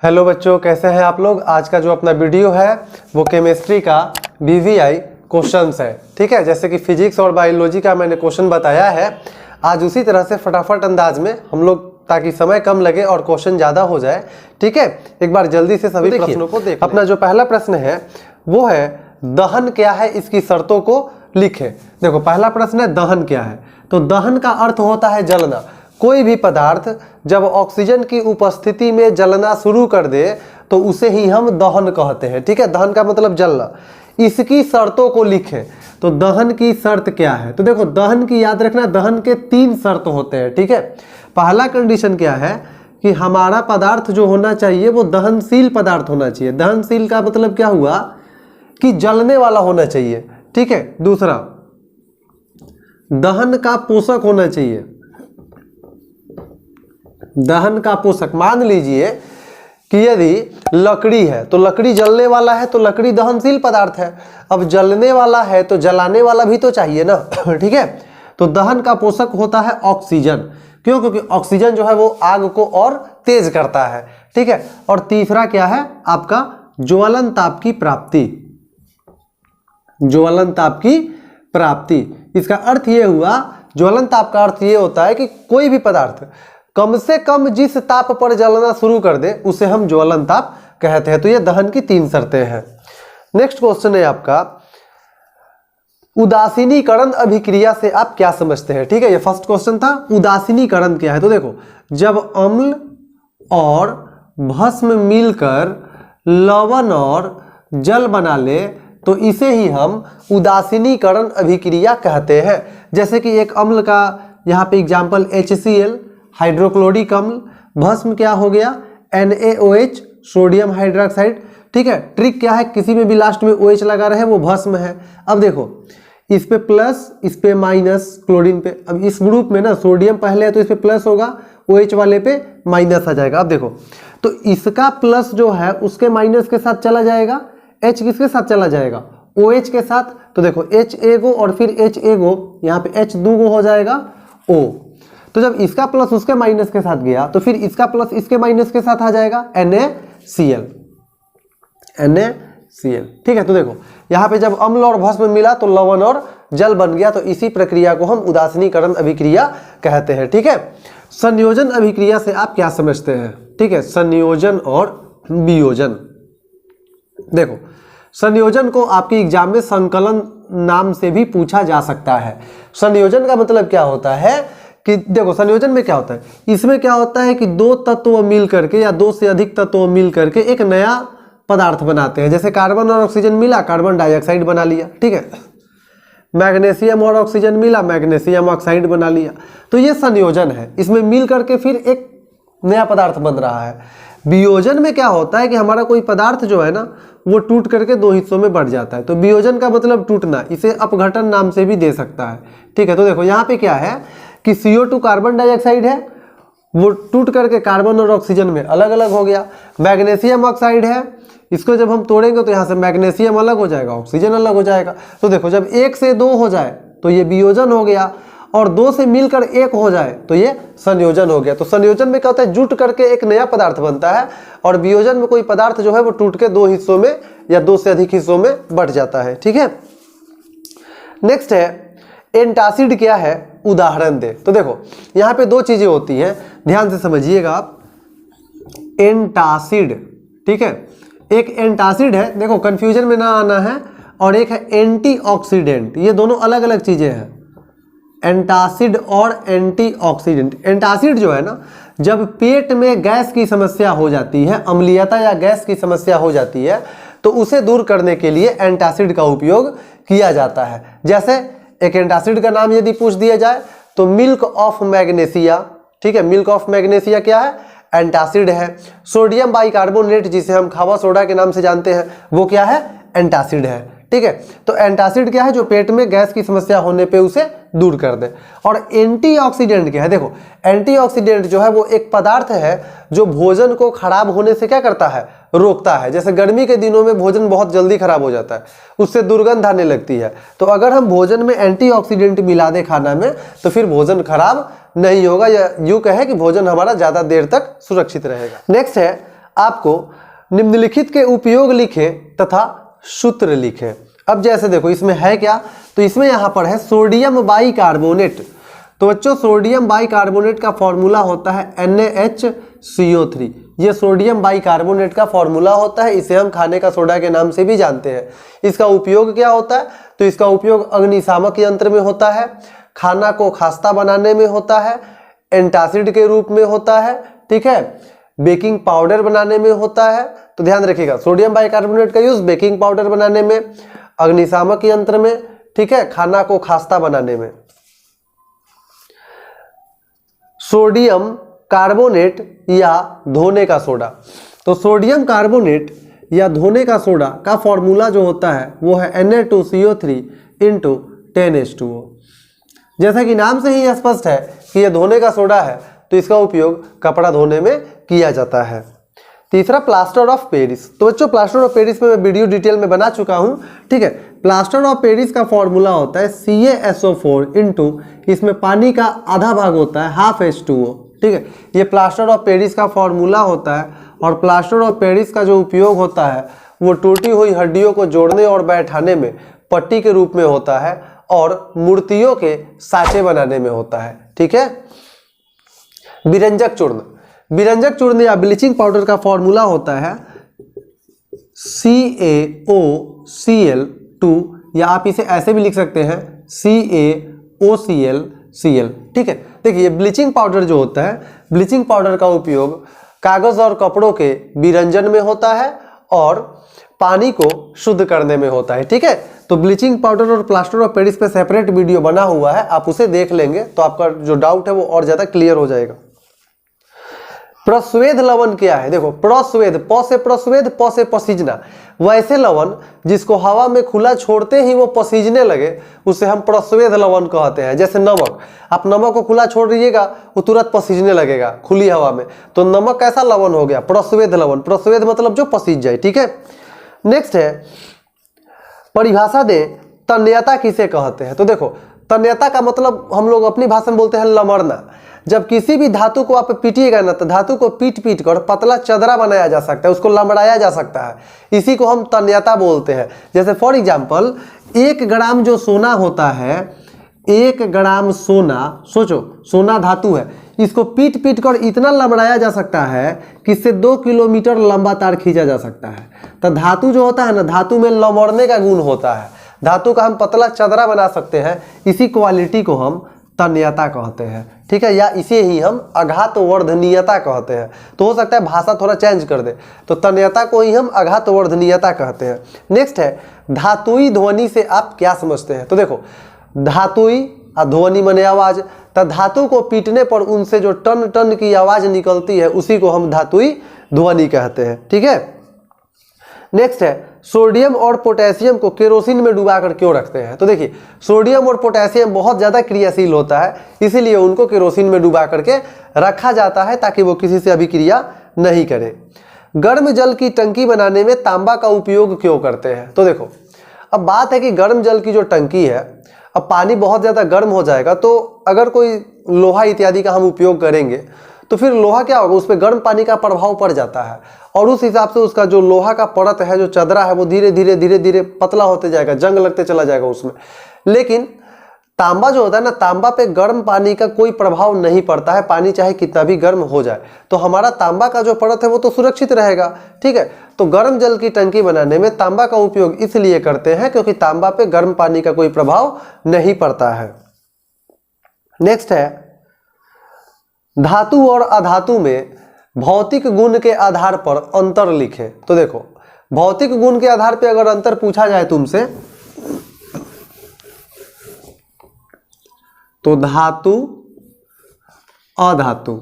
Hello बच्चों, कैसे हैं आप लोग। आज का जो अपना वीडियो है वो केमिस्ट्री का BVI क्वेश्चंस है। ठीक है, जैसे कि फिजिक्स और बायोलॉजी का मैंने क्वेश्चन बताया है, आज उसी तरह से फटाफट अंदाज में हम लोग, ताकि समय कम लगे और क्वेश्चन ज़्यादा हो जाए। ठीक है, एक बार जल्दी से सभी प्रश्नों को देख। अपना जो पहला प्रश्न है वो है दहन क्या है, इसकी शर्तों को लिखें। देखो, पहला प्रश्न है दहन क्या है। तो दहन का अर्थ होता है जलना। कोई भी पदार्थ जब ऑक्सीजन की उपस्थिति में जलना शुरू कर दे तो उसे ही हम दहन कहते हैं। ठीक है, दहन का मतलब जलना। इसकी शर्तों को लिखें। तो दहन की शर्त क्या है, तो देखो दहन की याद रखना, दहन के 3 शर्त होते हैं। ठीक है, पहला कंडीशन क्या है कि हमारा पदार्थ जो होना चाहिए वो दहनशील पदार्थ होना चाहिए। दहनशील का मतलब क्या हुआ कि जलने वाला होना चाहिए। ठीक है, दूसरा दहन का पोषक होना चाहिए। दहन का पोषक, मान लीजिए कि यदि लकड़ी है तो लकड़ी जलने वाला है तो लकड़ी दहनशील पदार्थ है। अब जलने वाला है तो जलाने वाला भी तो चाहिए ना। ठीक है, तो दहन का पोषक होता है ऑक्सीजन। क्यों? क्योंकि ऑक्सीजन जो है वो आग को और तेज करता है। ठीक है, और तीसरा क्या है आपका ज्वलन ताप की प्राप्ति। ज्वलन ताप की प्राप्ति, इसका अर्थ ये हुआ, ज्वलन ताप का अर्थ ये होता है कि कोई भी पदार्थ कम से कम जिस ताप पर जलना शुरू कर दे उसे हम ज्वलन ताप कहते हैं। तो ये दहन की 3 शर्तें हैं। नेक्स्ट क्वेश्चन है आपका, उदासीनीकरण अभिक्रिया से आप क्या समझते हैं। ठीक है, ये फर्स्ट क्वेश्चन था। उदासीनीकरण क्या है, तो देखो जब अम्ल और भस्म मिलकर लवण और जल बना ले तो इसे ही हम उदासीनीकरण अभिक्रिया कहते हैं। जैसे कि एक अम्ल का यहाँ पे एग्जाम्पल HCl, हाइड्रोक्लोरिक अम्ल, भस्म क्या हो गया NaOH, सोडियम हाइड्रोक्साइड। ठीक है, ट्रिक क्या है, किसी में भी लास्ट में OH लगा रहे वो भस्म है। अब देखो इस पे प्लस, इस पे माइनस, क्लोरीन पे। अब इस ग्रुप में ना सोडियम पहले है तो इस पे प्लस होगा, OH वाले पे माइनस आ जाएगा। अब देखो तो इसका प्लस जो है उसके माइनस के साथ चला जाएगा, H किसके साथ चला जाएगा, OH के साथ। तो देखो H एगो और फिर H एगो, यहाँ पे H दूगो हो जाएगा O। तो जब इसका प्लस उसके माइनस के साथ गया तो फिर इसका प्लस इसके माइनस के साथ आ जाएगा NaCl। ठीक है, तो देखो यहाँ पे जब अम्ल और भस्म मिला तो लवण और जल बन गया। तो इसी प्रक्रिया को हम उदासीनीकरण अभिक्रिया कहते हैं। ठीक है, संयोजन अभिक्रिया से आप क्या समझते हैं। ठीक है, संयोजन और वियोजन। देखो संयोजन को आपके एग्जाम में संकलन नाम से भी पूछा जा सकता है। संयोजन का मतलब क्या होता है कि देखो संयोजन में क्या होता है, इसमें क्या होता है कि 2 तत्व मिल करके या 2 से अधिक तत्व मिल करके एक नया पदार्थ बनाते हैं। जैसे कार्बन और ऑक्सीजन मिला, कार्बन डाइऑक्साइड बना लिया। ठीक है, मैग्नीशियम और ऑक्सीजन मिला, मैग्नीशियम ऑक्साइड बना लिया। तो ये संयोजन है, इसमें मिल करके फिर एक नया पदार्थ बन रहा है। वियोजन में क्या होता है कि हमारा कोई पदार्थ जो है ना वो टूट करके 2 हिस्सों में बढ़ जाता है। तो वियोजन का मतलब टूटना, इसे अपघटन नाम से भी दे सकता है। ठीक है, तो देखो यहाँ पे क्या है कि CO2 कार्बन डाइऑक्साइड है, वो टूट करके कार्बन और ऑक्सीजन में अलग अलग हो गया। मैग्नीशियम ऑक्साइड है, इसको जब हम तोड़ेंगे तो यहाँ से मैग्नीशियम अलग हो जाएगा, ऑक्सीजन अलग हो जाएगा। तो देखो जब 1 से 2 हो जाए तो ये वियोजन हो गया, और 2 से मिलकर 1 हो जाए तो ये संयोजन हो गया। तो संयोजन में क्या होता है, जुट करके एक नया पदार्थ बनता है, और वियोजन में कोई पदार्थ जो है वो टूट के 2 हिस्सों में या 2 से अधिक हिस्सों में बढ़ जाता है। ठीक है, नेक्स्ट है एंटासिड क्या है, उदाहरण दे। तो देखो यहाँ पे 2 चीजें होती हैं, ध्यान से समझिएगा आप। एंटासिड, ठीक है, एक एंटासिड है, देखो कंफ्यूजन में ना आना है, और एक है एंटीऑक्सीडेंट। ये दोनों अलग अलग चीजें हैं, एंटासिड और एंटीऑक्सीडेंट। एंटासिड जो है ना, जब पेट में गैस की समस्या हो जाती है, अम्लीयता या गैस की समस्या हो जाती है, तो उसे दूर करने के लिए एंटासिड का उपयोग किया जाता है। जैसे एक एंटासिड का नाम यदि पूछ दिया जाए तो मिल्क ऑफ मैग्नीशिया। ठीक है, मिल्क ऑफ मैग्नीशिया क्या है, एंटासिड है। सोडियम बाइकार्बोनेट जिसे हम खावा सोडा के नाम से जानते हैं वो क्या है, एंटासिड है। ठीक है। तो एंटासिड क्या है, जो पेट में गैस की समस्या होने पे उसे दूर कर दे। और एंटीऑक्सीडेंट क्या है, देखो एंटीऑक्सीडेंट जो है वो एक पदार्थ है जो भोजन को खराब होने से क्या करता है, रोकता है। जैसे गर्मी के दिनों में भोजन बहुत जल्दी खराब हो जाता है, उससे दुर्गंध आने लगती है। तो अगर हम भोजन में एंटीऑक्सीडेंट मिला दे खाना में तो फिर भोजन खराब नहीं होगा, या यूं कहे कि भोजन हमारा ज्यादा देर तक सुरक्षित रहेगा। नेक्स्ट है, आपको निम्नलिखित के उपयोग लिखें तथा सूत्र लिखें। अब जैसे देखो इसमें है क्या, तो इसमें यहां पर है सोडियम बाइकार्बोनेट। तो बच्चों सोडियम बाइकार्बोनेट का फॉर्मूला होता है NaHCO3। ये सोडियम बाइकार्बोनेट का फॉर्मूला होता है, इसे हम खाने का सोडा के नाम से भी जानते हैं। इसका उपयोग क्या होता है, तो इसका उपयोग अग्निशामक यंत्र में होता है, खाना को खास्ता बनाने में होता है, एंटासिड के रूप में होता है, ठीक है, बेकिंग पाउडर बनाने में होता है। तो ध्यान रखिएगा, सोडियम बाइकार्बोनेट का यूज बेकिंग पाउडर बनाने में, अग्निशामक यंत्र में, ठीक है, खाना को खास्ता बनाने में। सोडियम कार्बोनेट या धोने का सोडा, तो सोडियम कार्बोनेट या धोने का सोडा का फॉर्मूला जो होता है वो है Na2CO3 × 10H2O। जैसा कि नाम से ही स्पष्ट है कि यह धोने का सोडा है, तो इसका उपयोग कपड़ा धोने में किया जाता है। तीसरा प्लास्टर ऑफ पेरिस। तो बच्चों प्लास्टर ऑफ पेरिस में मैं वीडियो डिटेल में बना चुका हूं, ठीक है। प्लास्टर ऑफ पेरिस का फॉर्मूला होता है CaSO4 × इसमें पानी का आधा भाग होता है ½ H2O, ठीक है। ये प्लास्टर ऑफ पेरिस का फॉर्मूला होता है। और प्लास्टर ऑफ पेरिस का जो उपयोग होता है वो टूटी हुई हड्डियों को जोड़ने और बैठाने में पट्टी के रूप में होता है, और मूर्तियों के साँचे बनाने में होता है, ठीक है। विरंजक चूर्ण, विरंजक चूर्ण या ब्लीचिंग पाउडर का फॉर्मूला होता है CaOCl2, या आप इसे ऐसे भी लिख सकते हैं CaOClCl, ठीक है। देखिए ब्लीचिंग पाउडर जो होता है, ब्लीचिंग पाउडर का उपयोग कागज और कपड़ों के विरंजन में होता है और पानी को शुद्ध करने में होता है, ठीक है। तो ब्लीचिंग पाउडर और प्लास्टर ऑफ पेरिस पे सेपरेट वीडियो बना हुआ है, आप उसे देख लेंगे तो आपका जो डाउट है वो और ज्यादा क्लियर हो जाएगा। प्रस्वेद लवण क्या है, देखो प्रस्वेद, प से प्रस्वेद, प से पसीजना। वैसे लवण जिसको हवा में खुला छोड़ते ही वो पसीजने लगे उसे हम प्रस्वेद लवण कहते हैं। जैसे नमक, आप नमक को खुला छोड़ दीजिएगा वो तुरंत पसीजने लगेगा खुली हवा में, तो नमक कैसा लवण हो गया, प्रस्वेद लवण। प्रस्वेद मतलब जो पसीज जाए, ठीक है। नेक्स्ट है, परिभाषा दे तन्यता किसे कहते हैं। तो देखो तन्यता का मतलब हम लोग अपनी भाषा में बोलते हैं लमड़ना। जब किसी भी धातु को आप पीटिएगा ना, तो धातु को पीट पीट कर पतला चदरा बनाया जा सकता है, उसको लमड़ाया जा सकता है, इसी को हम तन्यता बोलते हैं। जैसे फॉर एग्जाम्पल 1 ग्राम जो सोना होता है, 1 ग्राम सोना, सोचो सोना धातु है, इसको पीट पीट कर इतना लमड़ाया जा सकता है कि इससे 2 किलोमीटर लंबा तार खींचा जा सकता है। तो धातु जो होता है ना, धातु में लमड़ने का गुण होता है, धातु का हम पतला चदरा बना सकते हैं, इसी क्वालिटी को हम तन्यता कहते हैं, ठीक है, या इसे ही हम आघातवर्धनीयता कहते हैं। तो हो सकता है भाषा थोड़ा चेंज कर दे, तो तन्यता को ही हम आघातवर्धनीयता कहते हैं। नेक्स्ट है, धातुई ध्वनि से आप क्या समझते हैं। तो देखो धातुई ध्वनि माने आवाज, तो धातु को पीटने पर उनसे जो टन टन की आवाज निकलती है उसी को हम धातुई ध्वनि कहते हैं, ठीक है। नेक्स्ट है, सोडियम और पोटेशियम को केरोसिन में डुबाकर क्यों रखते हैं। तो देखिए सोडियम और पोटेशियम बहुत ज़्यादा क्रियाशील होता है, इसीलिए उनको केरोसिन में डुबा करके रखा जाता है ताकि वो किसी से अभिक्रिया नहीं करे। गर्म जल की टंकी बनाने में तांबा का उपयोग क्यों करते हैं। तो देखो अब बात है कि गर्म जल की जो टंकी है, अब पानी बहुत ज़्यादा गर्म हो जाएगा, तो अगर कोई लोहा इत्यादि का हम उपयोग करेंगे तो फिर लोहा क्या होगा, उस पर गर्म पानी का प्रभाव पड़ जाता है, और उस हिसाब से उसका जो लोहा का परत है, जो चदरा है, वो धीरे धीरे धीरे धीरे पतला होते जाएगा, जंग लगते चला जाएगा उसमें। लेकिन तांबा जो होता है ना, तांबा पे गर्म पानी का कोई प्रभाव नहीं पड़ता है, पानी चाहे कितना भी गर्म हो जाए, तो हमारा तांबा का जो परत है वो तो सुरक्षित रहेगा, ठीक है। तो गर्म जल की टंकी बनाने में तांबा का उपयोग इसलिए करते हैं क्योंकि तांबा पे गर्म पानी का कोई प्रभाव नहीं पड़ता है। नेक्स्ट है, धातु और अधातु में भौतिक गुण के आधार पर अंतर लिखें। तो देखो भौतिक गुण के आधार पर अगर अंतर पूछा जाए तुमसे, तो धातु अधातु,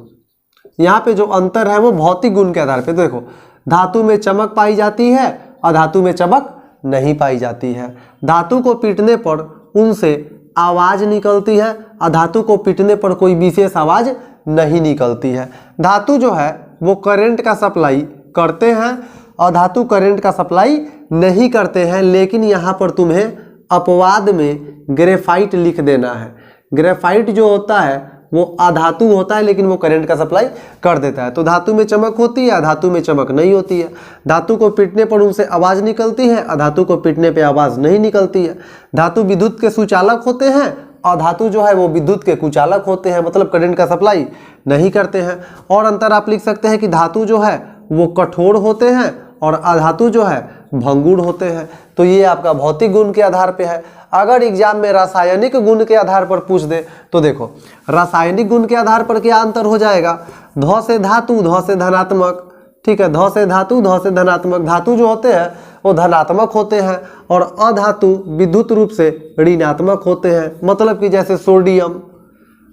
यहां पे जो अंतर है वो भौतिक गुण के आधार पे। देखो धातु में चमक पाई जाती है, अधातु में चमक नहीं पाई जाती है। धातु को पीटने पर उनसे आवाज़ निकलती है, अधातु को पीटने पर कोई विशेष आवाज़ नहीं निकलती है। धातु जो है वो करंट का सप्लाई करते हैं, अधातु करंट का सप्लाई नहीं करते हैं। लेकिन यहाँ पर तुम्हें अपवाद में ग्रेफाइट लिख देना है। ग्रेफाइट जो होता है वो अधातु होता है, लेकिन वो करंट का सप्लाई कर देता है। तो धातु में चमक होती है, अधातु में चमक नहीं होती है। धातु को पीटने पर उनसे आवाज़ निकलती है, अधातु को पीटने पर आवाज़ नहीं निकलती है। धातु विद्युत के सुचालक होते हैं, अधातु जो है वो विद्युत के कुचालक होते हैं, मतलब करंट का सप्लाई नहीं करते हैं। और अंतर आप लिख सकते हैं कि धातु जो है वो कठोर होते हैं और अधातु जो है भंगुर होते हैं। तो ये आपका भौतिक गुण के आधार पे है। अगर एग्जाम में रासायनिक गुण के आधार पर पूछ दे तो देखो रासायनिक गुण के आधार पर क्या अंतर हो जाएगा। ध से धातु, ध से धनात्मक, ठीक है, ध से धातु, ध से धनात्मक। धातु जो होते हैं वो धनात्मक होते हैं और अधातु विद्युत रूप से ऋणात्मक होते हैं। मतलब कि जैसे सोडियम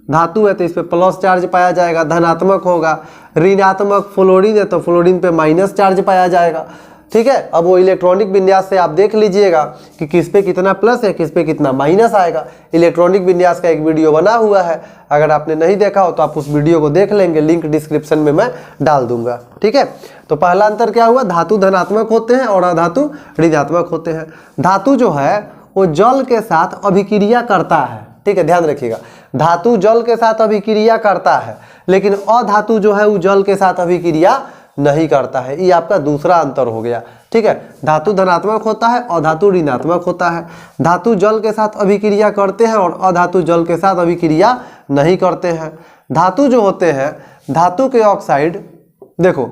धातु है तो इस पे प्लस चार्ज पाया जाएगा, धनात्मक होगा। ऋणात्मक फ्लोरीन है तो फ्लोरीन पे माइनस चार्ज पाया जाएगा, ठीक है। अब वो इलेक्ट्रॉनिक विन्यास से आप देख लीजिएगा कि किस पे कितना प्लस है, किस पे कितना माइनस आएगा। इलेक्ट्रॉनिक विन्यास का एक वीडियो बना हुआ है, अगर आपने नहीं देखा हो तो आप उस वीडियो को देख लेंगे, लिंक डिस्क्रिप्शन में मैं डाल दूंगा, ठीक है। तो पहला अंतर क्या हुआ, धातु धनात्मक होते हैं और अधातु ऋणात्मक होते हैं। धातु जो है वो जल के साथ अभिक्रिया करता है, ठीक है, ध्यान रखिएगा। धातु जल के साथ अभिक्रिया करता है, लेकिन अधातु जो है वो जल के साथ अभिक्रिया नहीं करता है। ये आपका दूसरा अंतर हो गया, ठीक है। धातु धनात्मक होता है, अधातु ऋणात्मक होता है। धातु जल के साथ अभिक्रिया करते हैं और अधातु जल के साथ अभिक्रिया नहीं करते हैं। धातु जो होते हैं, धातु के ऑक्साइड देखो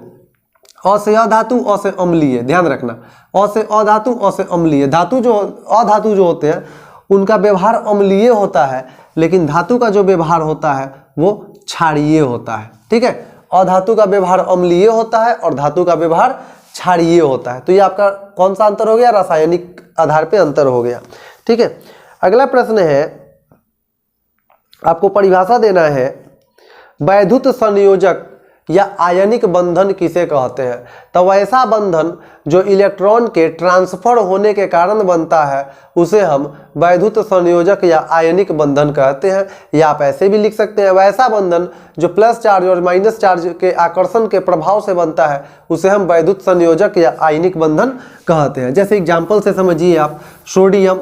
अ से अधातु, अ से अम्लीय, ध्यान रखना, अ से अधातु, अ से अम्लीय। धातु जो अधातु जो होते हैं उनका व्यवहार अम्लीय होता है, लेकिन धातु का जो व्यवहार होता है वो क्षारीय होता है, ठीक है। अधातु का व्यवहार अम्लीय होता है और धातु का व्यवहार क्षारीय होता है। तो ये आपका कौन सा अंतर हो गया, रासायनिक आधार पे अंतर हो गया, ठीक है। अगला प्रश्न है, आपको परिभाषा देना है, वैद्युत संयोजक या आयनिक बंधन किसे कहते हैं। तो वैसा बंधन जो इलेक्ट्रॉन के ट्रांसफर होने के कारण बनता है उसे हम वैद्युत संयोजक या आयनिक बंधन कहते हैं। या आप ऐसे भी लिख सकते हैं, वैसा बंधन जो प्लस चार्ज और माइनस चार्ज के आकर्षण के प्रभाव से बनता है उसे हम वैद्युत संयोजक या आयनिक बंधन कहते हैं। जैसे एग्जाम्पल से समझिए आप, सोडियम,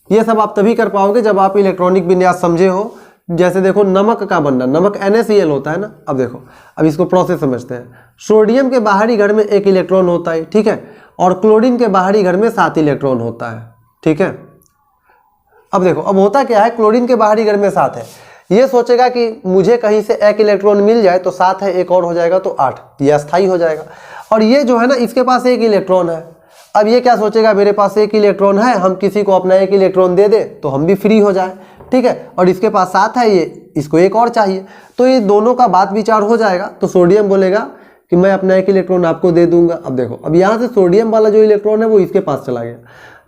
ये सब आप तभी कर पाओगे जब आप इलेक्ट्रॉनिक विन्यास समझे हो। जैसे देखो नमक का बनना, नमक NaCl होता है ना। अब देखो, अब इसको प्रोसेस समझते हैं। सोडियम के बाहरी घर में 1 इलेक्ट्रॉन होता है, ठीक है, और क्लोरीन के बाहरी घर में 7 इलेक्ट्रॉन होता है, ठीक है। अब देखो, अब होता क्या है, क्लोरीन के बाहरी घर में 7 है, ये सोचेगा कि मुझे कहीं से 1 इलेक्ट्रॉन मिल जाए तो 7 है, एक और हो जाएगा तो 8, ये अस्थायी हो जाएगा। और ये जो है ना, इसके पास 1 इलेक्ट्रॉन है। अब ये क्या सोचेगा, मेरे पास 1 इलेक्ट्रॉन है, हम किसी को अपना 1 इलेक्ट्रॉन दे दे तो हम भी फ्री हो जाए, ठीक है। और इसके पास 7 है, ये इसको 1 और चाहिए, तो ये दोनों का बात विचार हो जाएगा। तो सोडियम बोलेगा कि मैं अपना 1 इलेक्ट्रॉन आपको दे दूंगा। अब देखो, अब यहाँ से सोडियम वाला जो इलेक्ट्रॉन है वो इसके पास चला गया,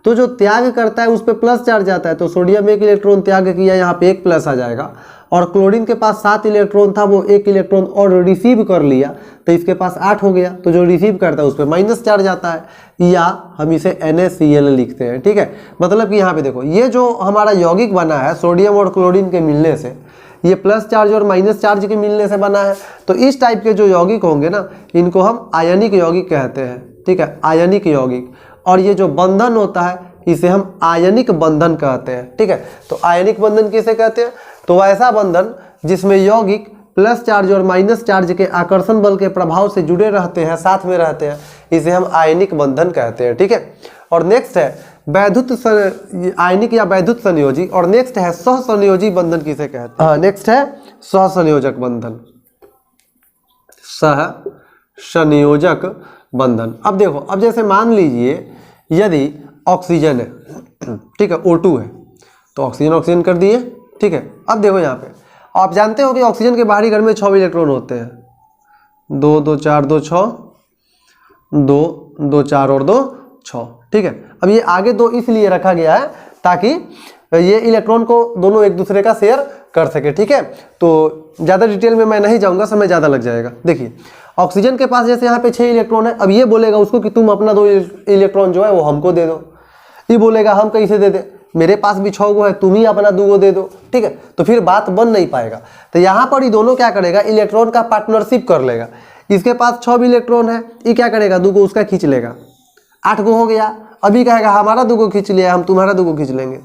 तो जो त्याग करता है उस पर प्लस चार्ज आता है, तो सोडियम 1 इलेक्ट्रॉन त्याग किया, यहाँ पे 1 प्लस आ जाएगा। और क्लोरीन के पास 7 इलेक्ट्रॉन था, वो 1 इलेक्ट्रॉन और रिसीव कर लिया तो इसके पास 8 हो गया, तो जो रिसीव करता है उस पर माइनस चार्ज आता है, या हम इसे NaCl लिखते हैं, ठीक है। मतलब कि यहाँ पे देखो, ये जो हमारा यौगिक बना है सोडियम और क्लोरीन के मिलने से, ये प्लस चार्ज और माइनस चार्ज के मिलने से बना है। तो इस टाइप के जो यौगिक होंगे ना, इनको हम आयनिक यौगिक कहते हैं, ठीक है, आयनिक यौगिक। और ये जो बंधन होता है इसे हम आयनिक बंधन कहते हैं, ठीक है। तो आयनिक बंधन किसे कहते हैं, तो ऐसा बंधन जिसमें यौगिक प्लस चार्ज और माइनस चार्ज के आकर्षण बल के प्रभाव से जुड़े रहते हैं, साथ में रहते हैं, इसे हम आयनिक बंधन कहते हैं, ठीक है। और नेक्स्ट है वैद्युत आयनिक या वैद्युत संयोजी, और नेक्स्ट है सहसंयोजी बंधन किसे कहते हैं। नेक्स्ट है सहसंयोजक बंधन, सहसंयोजक बंधन। अब देखो, अब जैसे मान लीजिए यदि ऑक्सीजन है, ठीक है, O2 है, तो ऑक्सीजन ऑक्सीजन कर दिए, ठीक है। अब देखो यहाँ पे आप जानते हो कि ऑक्सीजन के बाहरी घर में 6 इलेक्ट्रॉन होते हैं, 2 2 4 2 6, 2 2 4 और 2 6, ठीक है। अब ये आगे 2 इसलिए रखा गया है ताकि ये इलेक्ट्रॉन को दोनों एक दूसरे का शेयर कर सके, ठीक है। तो ज़्यादा डिटेल में मैं नहीं जाऊँगा, समय ज़्यादा लग जाएगा। देखिए, ऑक्सीजन के पास जैसे यहाँ पे 6 इलेक्ट्रॉन है, अब ये बोलेगा उसको कि तुम अपना 2 इलेक्ट्रॉन जो है वो हमको दे दो। ये बोलेगा हम कैसे दे दे, मेरे पास भी 6 गो है, तुम ही अपना 2 गो दे दो, ठीक है। तो फिर बात बन नहीं पाएगा। तो यहाँ पर ये दोनों क्या करेगा, इलेक्ट्रॉन का पार्टनरशिप कर लेगा। इसके पास 6 भी इलेक्ट्रॉन है, ये क्या करेगा 2 गो उसका खींच लेगा, 8 गो हो गया। अभी कहेगा हमारा 2 गो खींच लिया, हम तुम्हारा 2 गो खींच लेंगे,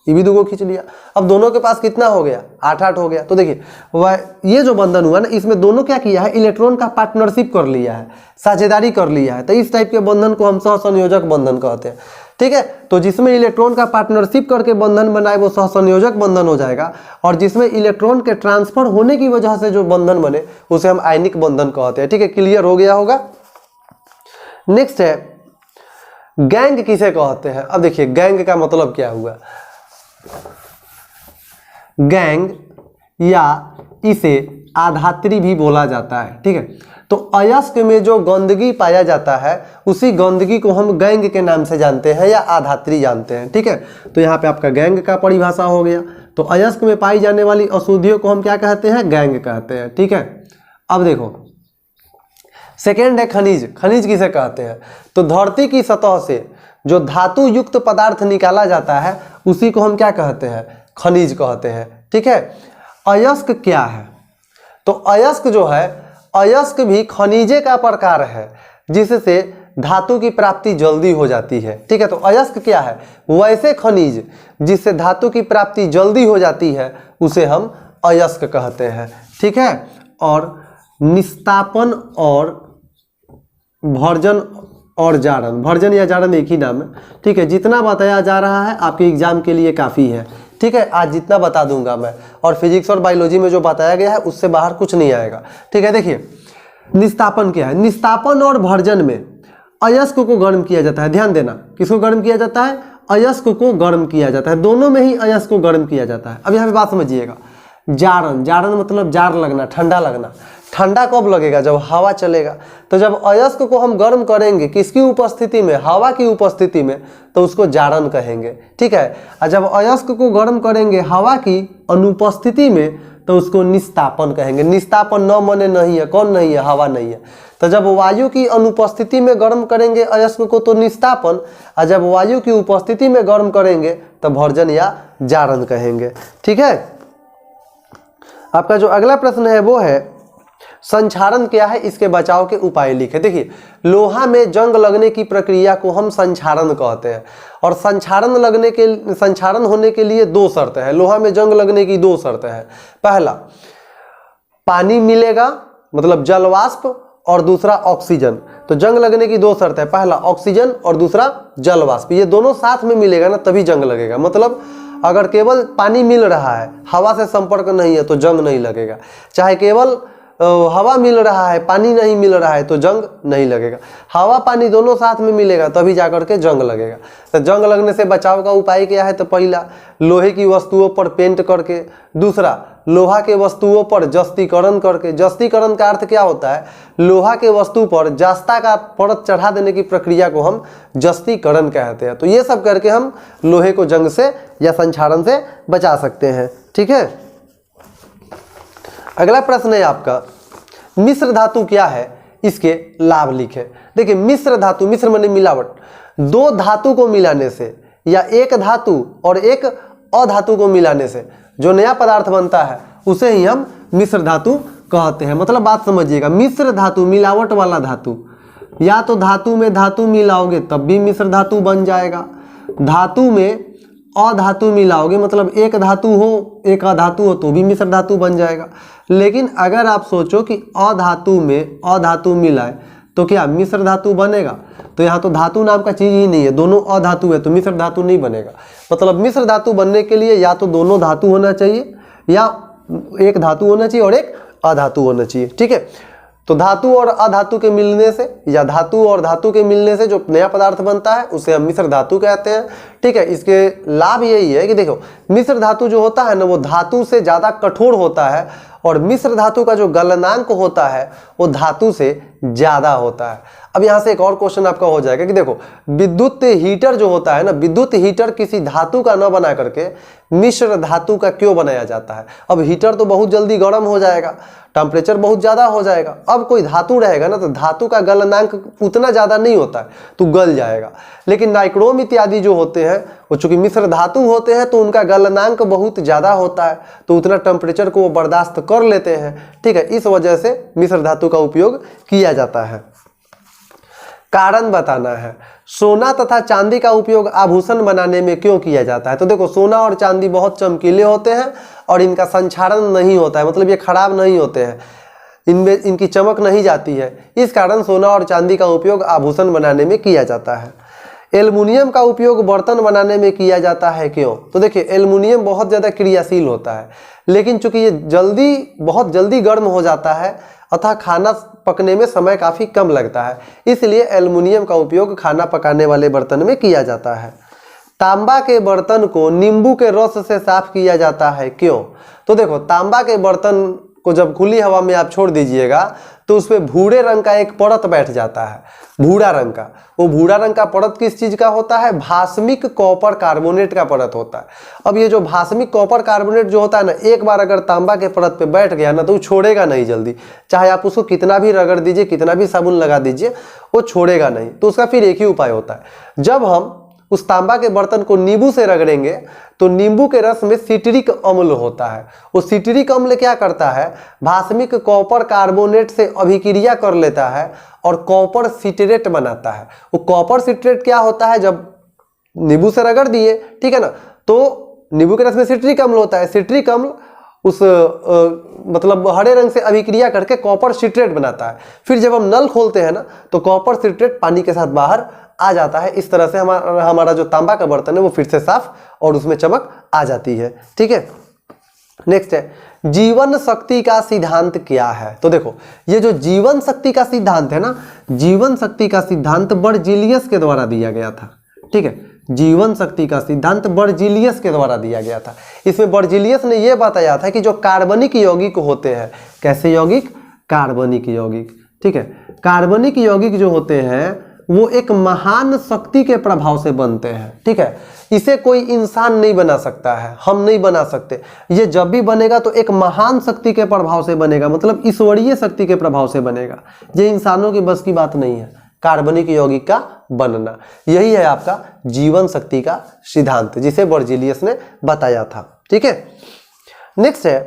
ये भी 2 गो खींच लिया। अब दोनों के पास कितना हो गया, 8-8 हो गया। तो देखिए वह ये जो बंधन हुआ ना, इसमें दोनों क्या किया है, इलेक्ट्रॉन का पार्टनरशिप कर लिया है, साझेदारी कर लिया है। तो इस टाइप के बंधन को हम सहसंयोजक बंधन कहते हैं, ठीक है। तो जिसमें इलेक्ट्रॉन का पार्टनरशिप करके बंधन बनाए वो सहसंयोजक बंधन हो जाएगा, और जिसमें इलेक्ट्रॉन के ट्रांसफर होने की वजह से जो बंधन बने उसे हम आयनिक बंधन कहते हैं, ठीक है। क्लियर हो गया होगा। नेक्स्ट है गैंग किसे कहते हैं। अब देखिए गैंग का मतलब क्या हुआ, गैंग या इसे आधात्री भी बोला जाता है, ठीक है। तो अयस्क में जो गंदगी पाया जाता है उसी गंदगी को हम गैंग के नाम से जानते हैं या आधात्री जानते हैं, ठीक है। तो यहाँ पे आपका गैंग का परिभाषा हो गया। तो अयस्क में पाई जाने वाली अशुद्धियों को हम क्या कहते हैं, गैंग कहते हैं, ठीक है। अब देखो सेकेंड है खनिज। खनिज किसे कहते हैं, तो धरती की सतह से जो धातु युक्त पदार्थ निकाला जाता है उसी को हम क्या कहते हैं, खनिज कहते हैं, ठीक है। अयस्क क्या है, तो अयस्क जो है, अयस्क भी खनिजे का प्रकार है जिससे धातु की प्राप्ति जल्दी हो जाती है, ठीक है। तो अयस्क क्या है, वैसे खनिज जिससे धातु की प्राप्ति जल्दी हो जाती है उसे हम अयस्क कहते हैं, ठीक है। और निस्तापन और भर्जन और जारन, भर्जन या जारन एक ही नाम है, ठीक है। जितना बताया जा रहा है आपके एग्जाम के लिए काफ़ी है, ठीक है। आज जितना बता दूंगा मैं, और फिजिक्स और बायोलॉजी में जो बताया गया है उससे बाहर कुछ नहीं आएगा, ठीक है। देखिए निस्तापन क्या है, निस्तापन और भर्जन में अयस्क को गर्म किया जाता है। ध्यान देना, किसको गर्म किया जाता है, अयस्क को गर्म किया जाता है, दोनों में ही अयस्क को गर्म किया जाता है। अब यहाँ पे बात समझिएगा, जारन, जारन मतलब जार लगना, ठंडा लगना। ठंडा कब लगेगा, जब हवा चलेगा। तो जब अयस्क को हम गर्म करेंगे किसकी उपस्थिति में, हवा की उपस्थिति में, तो उसको जारन कहेंगे, ठीक है। और जब अयस्क को गर्म करेंगे हवा की अनुपस्थिति में तो उसको निस्तापन कहेंगे। निस्तापन न मने नहीं है, कौन नहीं है, हवा नहीं है। तो जब वायु की अनुपस्थिति में गर्म करेंगे अयस्क को तो निस्तापन, और जब वायु की उपस्थिति में गर्म करेंगे तो भर्जन या जारन कहेंगे, ठीक है। आपका जो अगला प्रश्न है वो है संक्षारण क्या है, इसके बचाव के उपाय लिखे। देखिए लोहा में जंग लगने की प्रक्रिया को हम संक्षारण कहते हैं, और संक्षारण होने के लिए 2 शर्त है। लोहा में जंग लगने की 2 शर्त है। पहला पानी मिलेगा मतलब जल वाष्प, और दूसरा ऑक्सीजन। तो जंग लगने की 2 शर्त है, पहला ऑक्सीजन और दूसरा जल वाष्प। ये दोनों साथ में मिलेगा ना तभी जंग लगेगा। मतलब अगर केवल पानी मिल रहा है, हवा से संपर्क नहीं है तो जंग नहीं लगेगा। चाहे केवल हवा मिल रहा है, पानी नहीं मिल रहा है तो जंग नहीं लगेगा। हवा पानी दोनों साथ में मिलेगा तभी जाकर के जंग लगेगा। तो जंग लगने से बचाव का उपाय क्या है, तो पहला लोहे की वस्तुओं पर पेंट करके, दूसरा लोहा के वस्तुओं पर जस्तीकरण करके। जस्तीकरण का अर्थ क्या होता है, लोहा के वस्तु पर जस्ता का परत चढ़ा देने की प्रक्रिया को हम जस्तीकरण कहते हैं। तो ये सब करके हम लोहे को जंग से या संक्षारण से बचा सकते हैं, ठीक है। अगला प्रश्न है आपका मिश्र धातु क्या है, इसके लाभ लिखे। देखिए मिश्र धातु, मिश्र माने मिलावट, 2 धातु को मिलाने से या एक धातु और एक अधातु को मिलाने से जो नया पदार्थ बनता है उसे ही हम मिश्र धातु कहते हैं। मतलब बात समझिएगा, मिश्र धातु मिलावट वाला धातु, या तो धातु में धातु मिलाओगे तब भी मिश्र धातु बन जाएगा, धातु में अधातु मिलाओगे मतलब एक धातु हो एक अधातु हो तो भी मिश्र धातु बन जाएगा। लेकिन अगर आप सोचो कि अधातु में अधातु मिलाए तो क्या मिश्र धातु बनेगा, तो यहाँ तो धातु नाम का चीज ही नहीं है, दोनों अधातु है तो मिश्र धातु नहीं बनेगा। मतलब मिश्र धातु बनने के लिए या तो दोनों धातु होना चाहिए या एक धातु होना चाहिए और एक अधातु होना चाहिए, ठीक है। तो धातु और अधातु के मिलने से या धातु और धातु के मिलने से जो नया पदार्थ बनता है उसे हम मिश्र धातु कहते हैं, ठीक है। इसके लाभ यही है कि देखो मिश्र धातु जो होता है ना वो धातु से ज़्यादा कठोर होता है, और मिश्र धातु का जो गलनांक होता है वो धातु से ज़्यादा होता है। अब यहाँ से एक और क्वेश्चन आपका हो जाएगा कि देखो विद्युत हीटर जो होता है ना, विद्युत हीटर किसी धातु का न बना करके मिश्र धातु का क्यों बनाया जाता है। अब हीटर तो बहुत जल्दी गर्म हो जाएगा, टेम्परेचर बहुत ज़्यादा हो जाएगा। अब कोई धातु रहेगा ना तो धातु का गलनांक उतना ज़्यादा नहीं होता है तो गल जाएगा। लेकिन नाइक्रोम इत्यादि जो होते हैं वो चूंकि मिश्र धातु होते हैं तो उनका गलनांक बहुत ज़्यादा होता है तो उतना टेम्परेचर को वो बर्दाश्त कर लेते हैं। ठीक है, इस वजह से मिश्र धातु का उपयोग किया जाता है। कारण बताना है, सोना तथा चांदी का उपयोग आभूषण बनाने में क्यों किया जाता है। तो देखो सोना और चांदी बहुत चमकीले होते हैं और इनका संक्षारण नहीं होता है, मतलब ये खराब नहीं होते हैं, इनमें इनकी चमक नहीं जाती है, इस कारण सोना और चांदी का उपयोग आभूषण बनाने में किया जाता है। एल्युमिनियम का उपयोग बर्तन बनाने में किया जाता है क्यों। तो देखिए एल्युमिनियम बहुत ज़्यादा क्रियाशील होता है लेकिन चूंकि ये बहुत जल्दी गर्म हो जाता है अतः खाना पकने में समय काफ़ी कम लगता है, इसलिए एल्युमिनियम का उपयोग खाना पकाने वाले बर्तन में किया जाता है। तांबा के बर्तन को नींबू के रस से साफ किया जाता है क्यों। तो देखो तांबा के बर्तन को जब खुली हवा में आप छोड़ दीजिएगा तो उसमें भूरे रंग का एक परत बैठ जाता है, भूरा रंग का। वो भूरा रंग का परत किस चीज का होता है, भास्मिक कॉपर कार्बोनेट का परत होता है। अब ये जो भास्मिक कॉपर कार्बोनेट जो होता है ना, एक बार अगर तांबा के परत पे बैठ गया ना तो वो छोड़ेगा नहीं जल्दी, चाहे आप उसको कितना भी रगड़ दीजिए, कितना भी साबुन लगा दीजिए, वो छोड़ेगा नहीं। तो उसका फिर एक ही उपाय होता है, जब हम उस तांबा के बर्तन को नींबू से रगड़ेंगे तो नींबू के रस में सिट्रिक अम्ल होता है। वो सिट्रिक अम्ल क्या करता है, भास्मिक कॉपर कार्बोनेट से अभिक्रिया कर लेता है और कॉपर सिट्रेट बनाता है। वो कॉपर सिट्रेट क्या होता है, जब नींबू से रगड़ दिए, ठीक है ना, तो नींबू के रस में सिट्रिक अम्ल होता है, सिट्रिक अम्ल उस मतलब हरे रंग से अभिक्रिया करके कॉपर सिट्रेट बनाता है। फिर जब हम नल खोलते हैं ना तो कॉपर सिट्रेट पानी के साथ बाहर आ जाता है। इस तरह से हमारा जो तांबा का बर्तन है वो फिर से साफ और उसमें चमक आ जाती है। ठीक है, नेक्स्ट है जीवन शक्ति का सिद्धांत क्या है। तो देखो ये जो जीवन शक्ति का सिद्धांत है ना, जीवन शक्ति का सिद्धांत बर्जीलियस के द्वारा दिया गया था। ठीक है, जीवन शक्ति का सिद्धांत बर्जीलियस के द्वारा दिया गया था। इसमें बर्जीलियस ने यह बताया था कि जो कार्बनिक यौगिक होते हैं, कैसे यौगिक, कार्बनिक यौगिक। ठीक है, कार्बनिक यौगिक जो होते हैं वो एक महान शक्ति के प्रभाव से बनते हैं। ठीक है, इसे कोई इंसान नहीं बना सकता है, हम नहीं बना सकते। ये जब भी बनेगा तो एक महान शक्ति के प्रभाव से बनेगा, मतलब ईश्वरीय शक्ति के प्रभाव से बनेगा। ये इंसानों की बस की बात नहीं है कार्बनिक यौगिक का बनना। यही है आपका जीवन शक्ति का सिद्धांत जिसे बर्जीलियस ने बताया था। ठीक है, नेक्स्ट है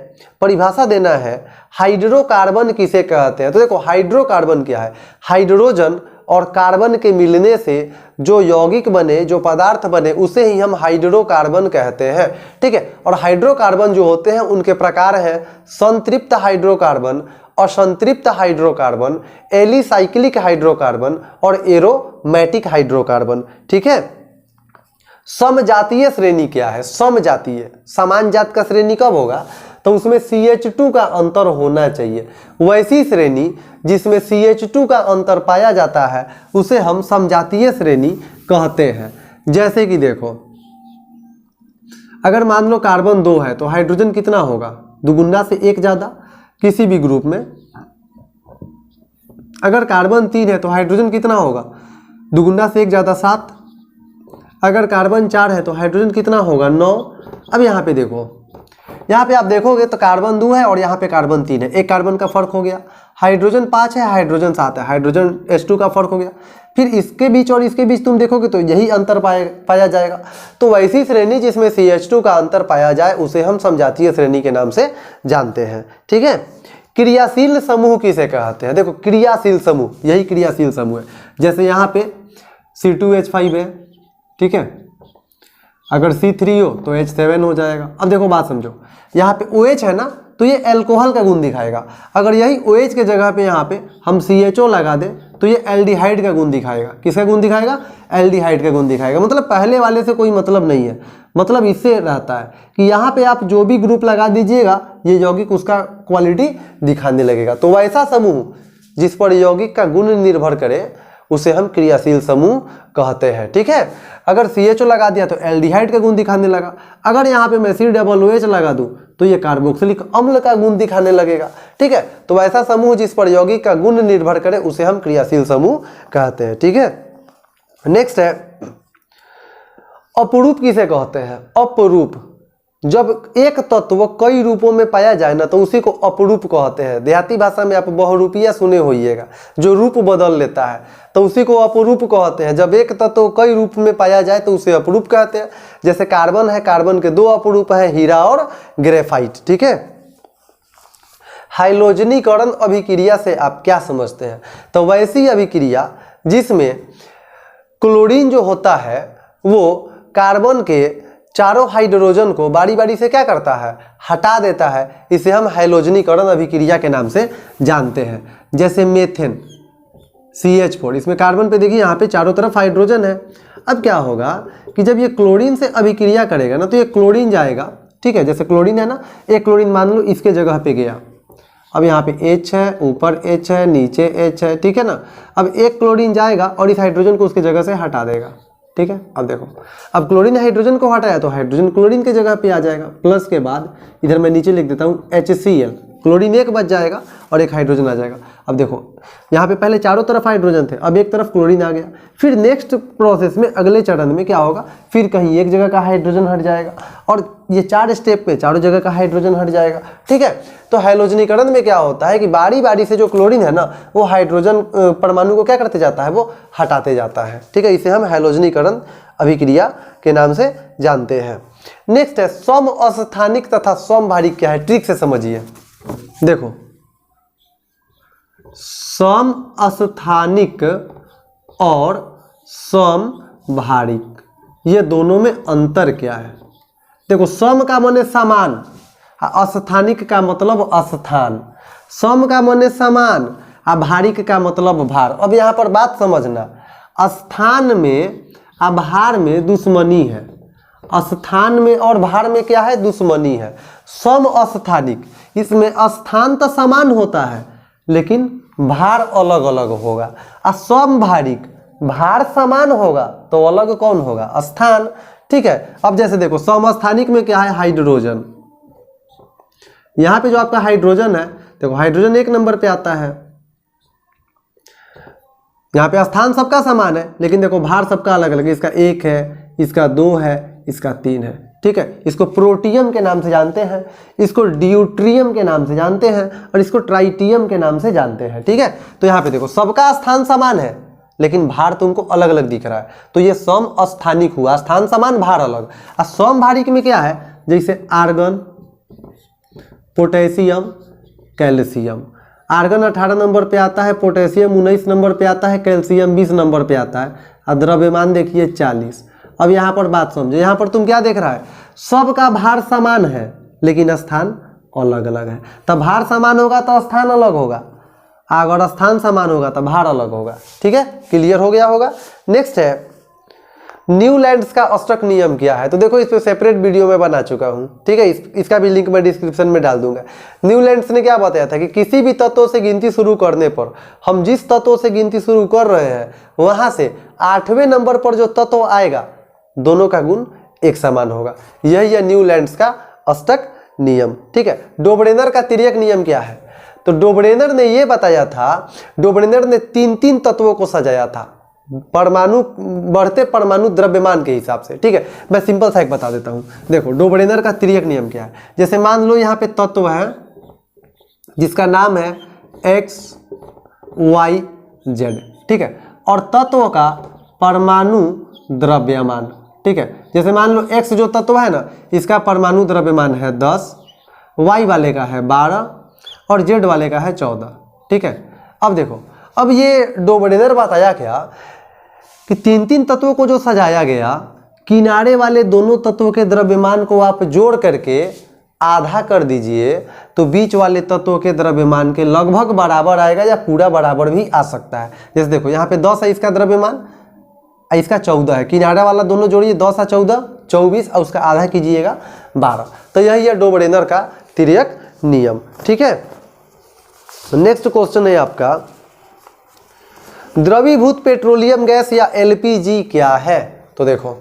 परिभाषा देना है हाइड्रोकार्बन किसे कहते हैं। तो देखो हाइड्रोकार्बन क्या है, हाइड्रोजन और कार्बन के मिलने से जो यौगिक बने, जो पदार्थ बने, उसे ही हम हाइड्रोकार्बन कहते हैं। ठीक है, और हाइड्रोकार्बन जो होते हैं उनके प्रकार हैं संतृप्त हाइड्रोकार्बन, असंतृप्त हाइड्रोकार्बन, एलिसाइक्लिक हाइड्रोकार्बन और एरोमेटिक हाइड्रोकार्बन। ठीक है, समजातीय श्रेणी क्या है, समजातीय, समान जात का श्रेणी कब होगा, तो उसमें CH2 का अंतर होना चाहिए। वैसी श्रेणी जिसमें CH2 का अंतर पाया जाता है उसे हम समजातीय श्रेणी कहते हैं। जैसे कि देखो अगर मान लो कार्बन 2 है तो हाइड्रोजन कितना होगा, दुगुना से एक ज़्यादा किसी भी ग्रुप में। अगर कार्बन 3 है तो हाइड्रोजन कितना होगा, दुगुना से एक ज़्यादा 7। अगर कार्बन 4 है तो हाइड्रोजन कितना होगा, 9। अब यहाँ पे देखो, यहाँ पे आप देखोगे तो कार्बन 2 है और यहाँ पे कार्बन 3 है, एक कार्बन का फर्क हो गया। हाइड्रोजन 5 है, हाइड्रोजन 7 है, हाइड्रोजन H2 का फर्क हो गया। फिर इसके बीच और इसके बीच तुम देखोगे तो यही अंतर पाया जाएगा। तो वैसी श्रेणी जिसमें CH2 का अंतर पाया जाए उसे हम समजातीय श्रेणी के नाम से जानते हैं। ठीक है, क्रियाशील समूह किसे कहते हैं। देखो क्रियाशील समूह, यही क्रियाशील समूह है। जैसे यहाँ पे C2H5 है, ठीक है, अगर C3 हो तो H7 हो जाएगा। अब देखो बात समझो, यहाँ पे OH है ना तो ये अल्कोहल का गुण दिखाएगा। अगर यही OH के जगह पे यहाँ पे हम CHO लगा दें तो ये एल्डिहाइड का गुण दिखाएगा। किसका गुण दिखाएगा, एल्डिहाइड का गुण दिखाएगा। मतलब पहले वाले से कोई मतलब नहीं है, मतलब इससे रहता है कि यहाँ पे आप जो भी ग्रुप लगा दीजिएगा ये यौगिक उसका क्वालिटी दिखाने लगेगा। तो वैसा समूह जिस पर यौगिक का गुण निर्भर करे उसे हम क्रियाशील समूह कहते हैं। ठीक है, अगर CHO लगा दिया तो एल्डिहाइड का गुण दिखाने लगा, अगर यहाँ पे मैं COOH लगा दूं तो ये कार्बोक्सिलिक अम्ल का गुण दिखाने लगेगा। ठीक है, तो ऐसा समूह जिस पर यौगिक का गुण निर्भर करे उसे हम क्रियाशील समूह कहते हैं। ठीक है, नेक्स्ट है अपरूप किसे कहते हैं? अपरूप, जब एक तत्व कई रूपों में पाया जाए ना तो उसी को अपरूप कहते हैं। देहाती भाषा में आप बहुरूपिया सुने होइएगा, जो रूप बदल लेता है तो उसी को अपरूप कहते हैं। जब एक तत्व कई रूप में पाया जाए तो उसे अपरूप कहते हैं। जैसे कार्बन है, कार्बन के दो अपरूप है, हीरा और ग्रेफाइट। ठीक है, हाइलोजनीकरण अभिक्रिया से आप क्या समझते हैं? तो वैसी अभिक्रिया जिसमें क्लोरीन जो होता है वो कार्बन के चारों हाइड्रोजन को बारी बारी से क्या करता है? हटा देता है। इसे हम हाइलोजनीकरण अभिक्रिया के नाम से जानते हैं। जैसे मेथेन CH4, इसमें कार्बन पे देखिए यहाँ पे चारों तरफ हाइड्रोजन है। अब क्या होगा कि जब ये क्लोरीन से अभिक्रिया करेगा ना तो ये क्लोरीन जाएगा। ठीक है, जैसे क्लोरीन है ना, एक क्लोरीन मान लो इसके जगह पे गया, अब यहाँ पे H है, ऊपर H है, नीचे H है। ठीक है ना, अब एक क्लोरीन जाएगा और इस हाइड्रोजन को उसके जगह से हटा देगा। ठीक है, अब देखो, अब क्लोरीन हाइड्रोजन को हटाया तो हाइड्रोजन क्लोरीन के जगह पे आ जाएगा। प्लस के बाद इधर मैं नीचे लिख देता हूँ HCl, क्लोरीन एक बच जाएगा और एक हाइड्रोजन आ जाएगा। अब देखो यहाँ पे पहले चारों तरफ हाइड्रोजन थे, अब एक तरफ क्लोरीन आ गया। फिर नेक्स्ट प्रोसेस में अगले चरण में क्या होगा, फिर कहीं एक जगह का हाइड्रोजन हट जाएगा और ये 4 स्टेप पे चारों जगह का हाइड्रोजन हट जाएगा। ठीक है, तो हाइलोजनीकरण में क्या होता है कि बारी बारी से जो क्लोरीन है ना वो हाइड्रोजन परमाणु को क्या करते जाता है, वो हटाते जाता है। ठीक है, इसे हम हाइलोजनीकरण अभिक्रिया के नाम से जानते हैं। नेक्स्ट है समस्थानिक तथा समभारिक। क्या है, ट्रिक से समझिए। देखो, समस्थानिक और समभारिक ये दोनों में अंतर क्या है? देखो, सम का माने समान, अस्थानिक का मतलब स्थान, सम का माने समान, भारिक का मतलब भार। अब यहाँ पर बात समझना, स्थान में और भार में दुश्मनी है, स्थान में और भार में क्या है, दुश्मनी है। सम अस्थानिक, इसमें स्थान तो समान होता है लेकिन भार अलग अलग होगा। और समभारिक, भार समान होगा तो अलग कौन होगा, स्थान। ठीक है, अब जैसे देखो समस्थानिक में क्या है, हाइड्रोजन। यहाँ पे जो आपका हाइड्रोजन है, देखो हाइड्रोजन 1 नंबर पे आता है। यहाँ पे स्थान सबका समान है लेकिन देखो भार सबका अलग अलग है। इसका 1 है, इसका 2 है, इसका 3 है। ठीक है, इसको प्रोटियम के नाम से जानते हैं, इसको ड्यूट्रियम के नाम से जानते हैं और इसको ट्राइटियम के नाम से जानते हैं। ठीक है, तो यहाँ पे देखो सबका स्थान समान है लेकिन भार तुमको अलग अलग दिख रहा है, तो ये समस्थानिक हुआ, स्थान समान भार अलग। और समभारिक में क्या है, जैसे argon, potassium, calcium. Argon 18 number पे आता है, पोटेशियम 19 नंबर पे आता है, कैल्शियम 20 नंबर पे आता है और द्रव्यमान देखिए 40। अब यहाँ पर बात समझो, यहाँ पर तुम क्या देख रहा है, सबका भार समान है लेकिन स्थान अलग अलग है। तब भार समान होगा तो स्थान अलग होगा, अगर स्थान समान होगा तो भार अलग होगा। ठीक है, क्लियर हो गया होगा। नेक्स्ट है न्यूलैंड्स का अष्टक नियम क्या है? तो देखो इस पे सेपरेट वीडियो में बना चुका हूँ। ठीक है, इसका भी लिंक मैं डिस्क्रिप्शन में डाल दूंगा। न्यूलैंड्स ने क्या बताया था कि किसी भी तत्व से गिनती शुरू करने पर, हम जिस तत्व से गिनती शुरू कर रहे हैं वहां से 8वें नंबर पर जो तत्व आएगा दोनों का गुण एक समान होगा। यही है न्यूलैंड्स का अष्टक नियम। ठीक है, डोब्रेनर का तिर्यक नियम क्या है? तो डोब्रेनर ने यह बताया था, डोब्रेनर ने 3-3 तत्वों को सजाया था परमाणु, बढ़ते परमाणु द्रव्यमान के हिसाब से। ठीक है, मैं सिंपल सा एक बता देता हूं। देखो डोब्रेनर का तिर्यक नियम क्या है, जैसे मान लो यहाँ पे तत्व है जिसका नाम है x y z। ठीक है, और तत्व का परमाणु द्रव्यमान। ठीक है, जैसे मान लो x जो तत्व है ना इसका परमाणु द्रव्यमान है 10, y वाले का है 12 और z वाले का है 14। ठीक है, अब देखो, अब ये डोब्रेनर बताया क्या कि 3-3 तत्वों को जो सजाया गया, किनारे वाले दोनों तत्वों के द्रव्यमान को आप जोड़ करके आधा कर दीजिए तो बीच वाले तत्वों के द्रव्यमान के लगभग बराबर आएगा या पूरा बराबर भी आ सकता है। जैसे देखो यहाँ पे 10 है इसका द्रव्यमान, इसका 14 है, किनारा वाला दोनों जोड़िए 10 और 14 24 और उसका आधा कीजिएगा 12। तो यही है डोब्रेनर का तिर्यक नियम। ठीक है, नेक्स्ट क्वेश्चन है आपका द्रवीभूत पेट्रोलियम गैस या एलपीजी क्या है? तो देखो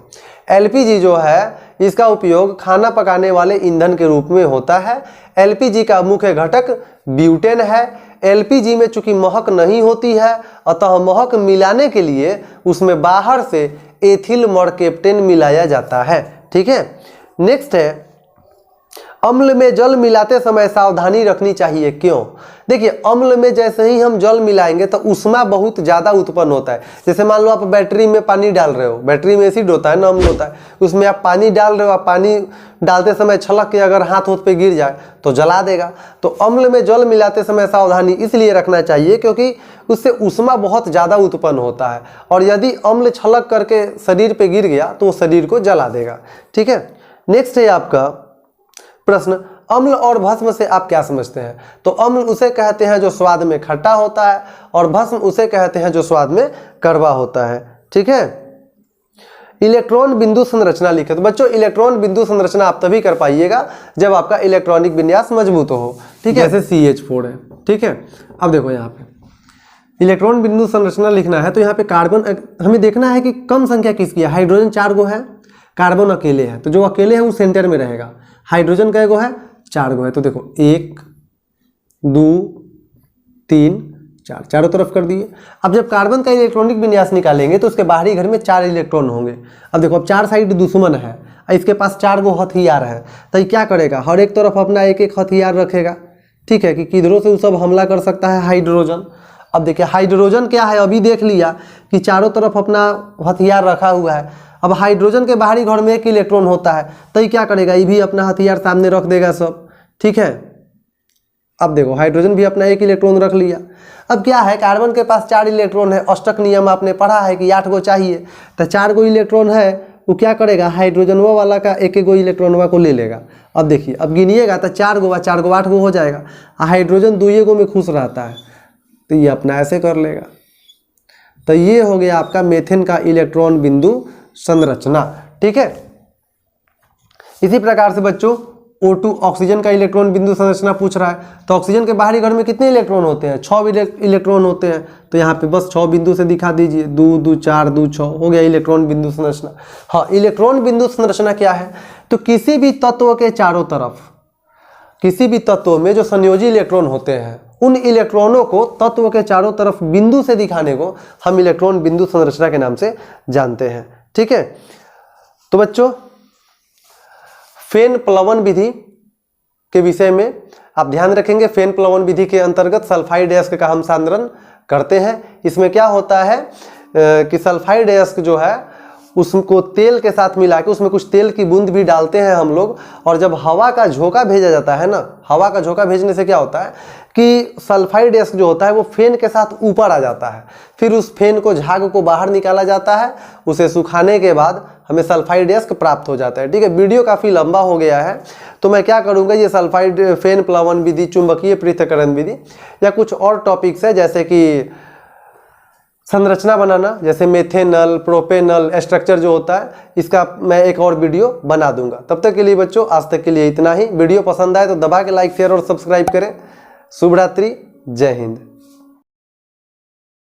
एलपीजी जो है इसका उपयोग खाना पकाने वाले ईंधन के रूप में होता है। एलपीजी का मुख्य घटक ब्यूटेन है। एलपीजी में चूंकि महक नहीं होती है अतः महक मिलाने के लिए उसमें बाहर से एथिल मर्केप्टेन मिलाया जाता है। ठीक है, नेक्स्ट है अम्ल में जल मिलाते समय सावधानी रखनी चाहिए, क्यों? देखिए अम्ल में जैसे ही हम जल मिलाएंगे तो ऊष्मा बहुत ज़्यादा उत्पन्न होता है। जैसे मान लो आप बैटरी में पानी डाल रहे हो, बैटरी में एसिड होता है ना, अम्ल होता है, उसमें आप पानी डाल रहे हो, आप पानी डालते समय छलक के अगर हाथ पे गिर जाए तो जला देगा। तो अम्ल में जल मिलाते समय सावधानी इसलिए रखना चाहिए क्योंकि उससे ऊष्मा बहुत ज़्यादा उत्पन्न होता है और यदि अम्ल छलक करके शरीर पर गिर गया तो वो शरीर को जला देगा। ठीक है, नेक्स्ट है आपका प्रश्न, अम्ल और भस्म से आप क्या समझते हैं? तो अम्ल उसे कहते हैं जो स्वाद में खट्टा होता है और भस्म उसे कहते हैं जो स्वाद में कड़वा होता है। ठीक है, इलेक्ट्रॉन बिंदु संरचना लिखे। तो बच्चों इलेक्ट्रॉन बिंदु संरचना आप तभी कर पाइएगा जब आपका इलेक्ट्रॉनिक विन्यास मजबूत हो। ठीक है, जैसे CH4 है। ठीक है, अब देखो यहाँ पे इलेक्ट्रॉन बिंदु संरचना लिखना है तो यहाँ पे कार्बन हमें देखना है कि कम संख्या किसकी है। हाइड्रोजन 4 गो है, कार्बन अकेले है, तो जो अकेले है वो सेंटर में रहेगा। हाइड्रोजन कै गो है? 4 गो है। तो देखो 1 2 3 4, चारों तरफ कर दिए। अब जब कार्बन का इलेक्ट्रॉनिक विन्यास निकालेंगे तो उसके बाहरी घर में 4 इलेक्ट्रॉन होंगे। अब देखो अब 4 साइड दुश्मन है, इसके पास 4 गो हथियार है, तो ये क्या करेगा? हर एक तरफ अपना एक एक हथियार रखेगा। ठीक है, कि किधरों से वो सब हमला कर सकता है हाइड्रोजन। अब देखिए हाइड्रोजन क्या है, अभी देख लिया कि चारों तरफ अपना हथियार रखा हुआ है। अब हाइड्रोजन के बाहरी घर में 1 इलेक्ट्रॉन होता है तो ये क्या करेगा? ये भी अपना हथियार सामने रख देगा सब। ठीक है, अब देखो हाइड्रोजन भी अपना 1 इलेक्ट्रॉन रख लिया। अब क्या है, कार्बन के पास 4 इलेक्ट्रॉन है, अष्टक नियम आपने पढ़ा है कि 8 गो चाहिए, तो 4 गो इलेक्ट्रॉन है, वो क्या करेगा? हाइड्रोजन वो वाला का 1 गो इलेक्ट्रॉन को ले लेगा। अब देखिए अब गिनिएगा तो 4 गो 4 गो 8 गो हो जाएगा। हाइड्रोजन 2 गो में खुश रहता है तो ये अपना ऐसे कर लेगा। तो ये हो गया आपका मेथेन का इलेक्ट्रॉन बिंदु संरचना। ठीक है, इसी प्रकार से बच्चों O2 ऑक्सीजन का इलेक्ट्रॉन बिंदु संरचना पूछ रहा है। तो ऑक्सीजन के बाहरी घर में कितने इलेक्ट्रॉन होते हैं? 6 इलेक्ट्रॉन होते हैं। तो यहाँ पे बस 6 बिंदु से दिखा दीजिए, 2 2 4 2 6 हो गया इलेक्ट्रॉन बिंदु संरचना। हाँ, इलेक्ट्रॉन बिंदु संरचना क्या है? तो किसी भी तत्व के चारों तरफ, किसी भी तत्व में जो संयोजी इलेक्ट्रॉन होते हैं उन इलेक्ट्रॉनों को तत्व के चारों तरफ बिंदु से दिखाने को हम इलेक्ट्रॉन बिंदु संरचना के नाम से जानते हैं। ठीक है, तो बच्चों फेन प्लवन विधि के विषय में आप ध्यान रखेंगे। फेन प्लवन विधि के अंतर्गत सल्फाइड अयस्क का हम सांद्रण करते हैं। इसमें क्या होता है कि सल्फाइड अयस्क जो है उसको तेल के साथ मिला के उसमें कुछ तेल की बूंद भी डालते हैं हम लोग, और जब हवा का झोंका भेजा जाता है ना, हवा का झोंका भेजने से क्या होता है कि सल्फाइड अयस्क जो होता है वो फेन के साथ ऊपर आ जाता है। फिर उस फेन को, झाग को बाहर निकाला जाता है, उसे सुखाने के बाद हमें सल्फाइड अयस्क प्राप्त हो जाता है। ठीक है, वीडियो काफ़ी लंबा हो गया है तो मैं क्या करूँगा, ये सल्फाइड फेन प्लवन विधि, चुंबकीय पृथक्करण विधि या कुछ और टॉपिक्स है जैसे कि संरचना बनाना, जैसे मेथेनल, प्रोपेनल स्ट्रक्चर जो होता है, इसका मैं एक और वीडियो बना दूंगा। तब तक के लिए बच्चों आज तक के लिए इतना ही। वीडियो पसंद आए तो दबा के लाइक, शेयर और सब्सक्राइब करें। शुभ रात्रि, जय हिंद।